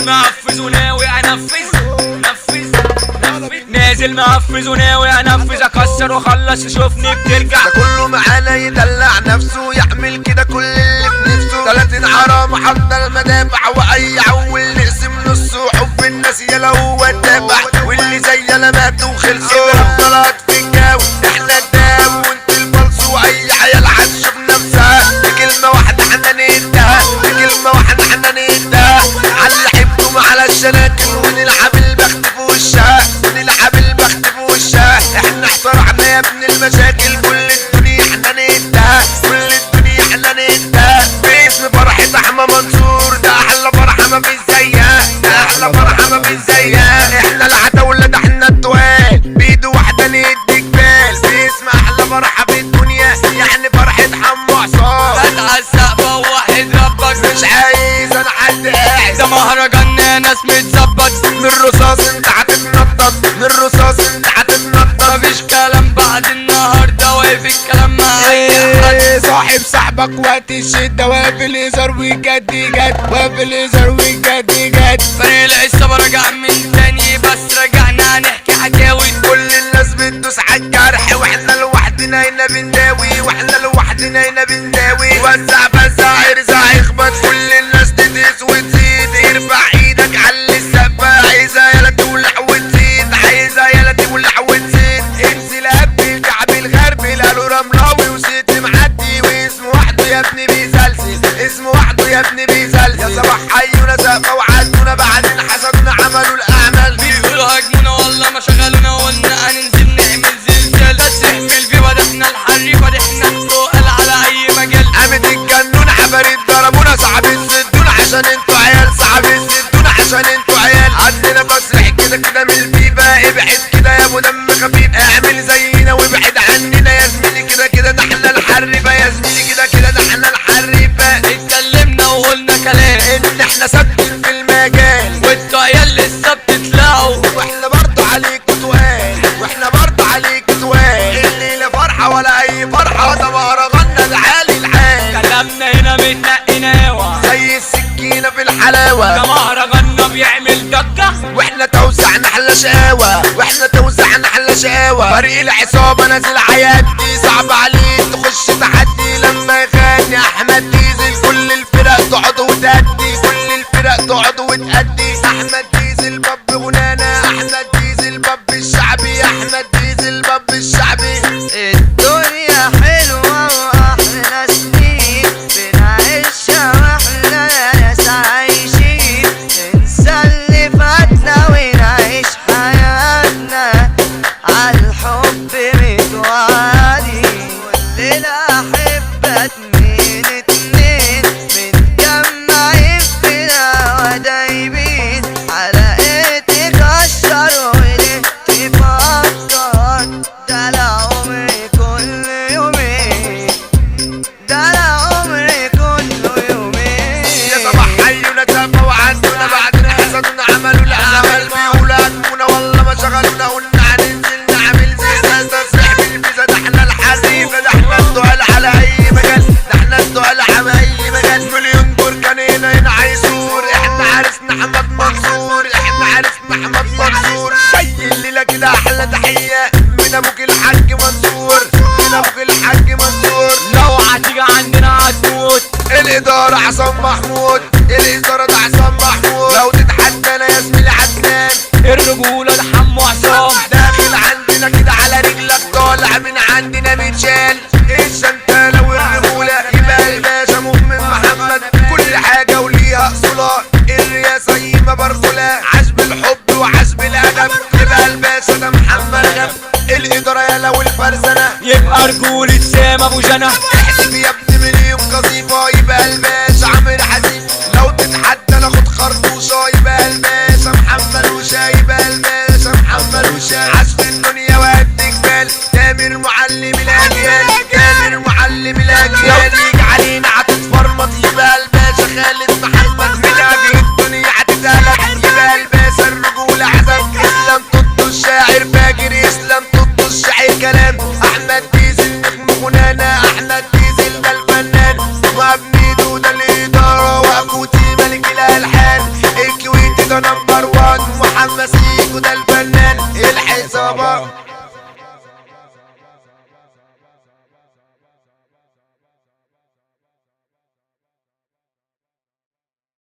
نازل محفز وناوي انفذ نازل محفز وناوي انفذ اكسر واخلص شوفني بترجع. ده كله معانا يدلع نفسه يعمل كده كل اللي في نفسه 30 حرام حضر المدافع واي عول نقسم نصه حب الناس يلا هو الدافع واللي زي يلا مات وخلصوا غلط في الجو احنا الداب وانت البلص واي عيال هتشوف نفسها بكلمه واحده احنا ندها بكلمه واحده احنا ندها على حبكم على الشناكل ونلعب البخت في وشها ونلعب البخت في وشها احنا احترعنا يا ابن المشاكل كل الدنيا احنا ندها كل الدنيا احنا ندها باسم فرحة احمد منصور ده احلى فرحة ما فيش زيها ده احلى فرحة ما فيش زيها احنا العتاولة ده احنا التوال بيد واحدة ندي جبال باسم احلى فرحة في الدنيا يعني فرحة حمو عصام فتح السقف ووحد ربك مش عايز انا حد قاعد ده مهرجان ناس متظبط من الرصاص انت هتتنطط من الرصاص انت هتتنطط مفيش كلام بعد النهارده واقف الكلام معايا صاحب صاحبك وقت الشدة واقف الهزار وجد جد واقف الهزار وجد جد فريق العصابة راجع من تاني بس رجعنا هنحكي حكاوي كل الناس بتدوس عالجرح واحنا لوحدنا هنا بنداوي واحنا لوحدنا هنا بنداوي وزع فزع ارزع اخبط كل الناس تدوس وتزيد ارفع ايدك على السقف عايزة يلا تولع وتزيد عايزة يلا تولع وتزيد انزل قبل كعب الغربي قالوا رملاوي وست معدي واسمه وحده يا ابني بيسلسل اسمه وحده يا ابني بيسلسل يا صباح حيونا سقفة وعدونا بعدين حسدنا عملوا الاعمال بيقولوا هاجمونا والله ما شغلونا وقلنا هننزل نعمل زلزال تسرح في الفيبا ده احنا الحريفة ده احنا التقال على اي مجال قامت الجنون عفاريت ضربونا صعب الزدون عشان انتوا عيال صعب الزدون عشان انتوا عيال عندنا تصريح كده كده من الفيفا ابعد كده يا ابو دم خفيف اعمل زينا وابعد عننا يا زميلي كده كده ده احنا الحريفة يا زميلي كده كده ده احنا الحريفة اتكلمنا وقلنا كلام ان احنا ثابتين في المجال وانتوا عيال لسه بتطلعوا واحنا برضه عليكوا تقال واحنا برضه عليكوا تقال الليلة فرحة ولا اي فرحة ده مهرجاننا العالي العال كلامنا هنا متنقي ناوى زي السكينة في الحلاوة ده مهرجاننا بيعمل ضجة واحنا توزعنا حلة شقاوة واحنا توزعنا حلة شقاوة فريق العصابة نازل عيادي صعب عليك تخش تحدي لما يغني احمد ديزل كل الفرق تقعد وتأدي كل الفرق تقعد وتأدي احمد ديزل باب غنانا احمد ديزل باب الشعبي احمد ديزل باب الشعبي الدنيا حلوة وأحلى سنين بنعيشها وإحنا ناس عايشين ننسى اللي فاتنا ونعيش حياتنا عالحب متوعدين كلنا أحبة اتنين اتنين متجمعين فينا ودايبين على ايه تكشر وليه تفكر ده العمر كل يومين ده العمر كل يومين يا صباح حيونا سافة وعدونا بعدين حسدونا عملوا العمل بيقولوا هاجمونا والله ما شغلونا قلنا هننزل نعمل زي تصريح بالفيزا ده احنا الحريفة ده احنا السؤال على اي مجال ده احنا السؤال على اي مجال مليون بركان هنا عايزور احنا عرسنا احمد منصور احنا عرسنا احمد منصور جاي الليلة كده احلى تحية من ابوك الحاج منصور من ابوك الحاج منصور لو هتيجي عندنا هتموت الإدارة عصام محمود الإدارة ده عصام محمود لو تتحدانا يا زميلي عدنان الرجولة ده حمو عصام داخل عندنا كده على رجلك طالع من عندنا متشال الشنتالة والرجولة يبقى الباشا مؤمن محمد كل حاجة وليها أصولها الرياسة يما برجولة عزب الحب وعزب الأدب يبقى الباشا ده محمد غب الإدارة يالا والفرزنة يبقى رجولة سام ابو جنى احسب يا ابني مليون قصيفة يبقى الباشا عامر حسيب لو تتحدى ناخد خرطوشة يبقى الباشا محمد وشا يبقى الباشا محمد وشا عزف الدنيا وقد جبال تامر معلم الأجيال تامر معلم الأجيال يجي علينا هتتفرمط يبقى الباشا خالد محمد من أجل الدنيا هتتقلب يبقى الباشا الرجولة عزم اسلام توتو الشاعر فاجر اسلام توتو الشاعر كلام احمد ديزل نجم غنانا احمد ديزل ده محمسين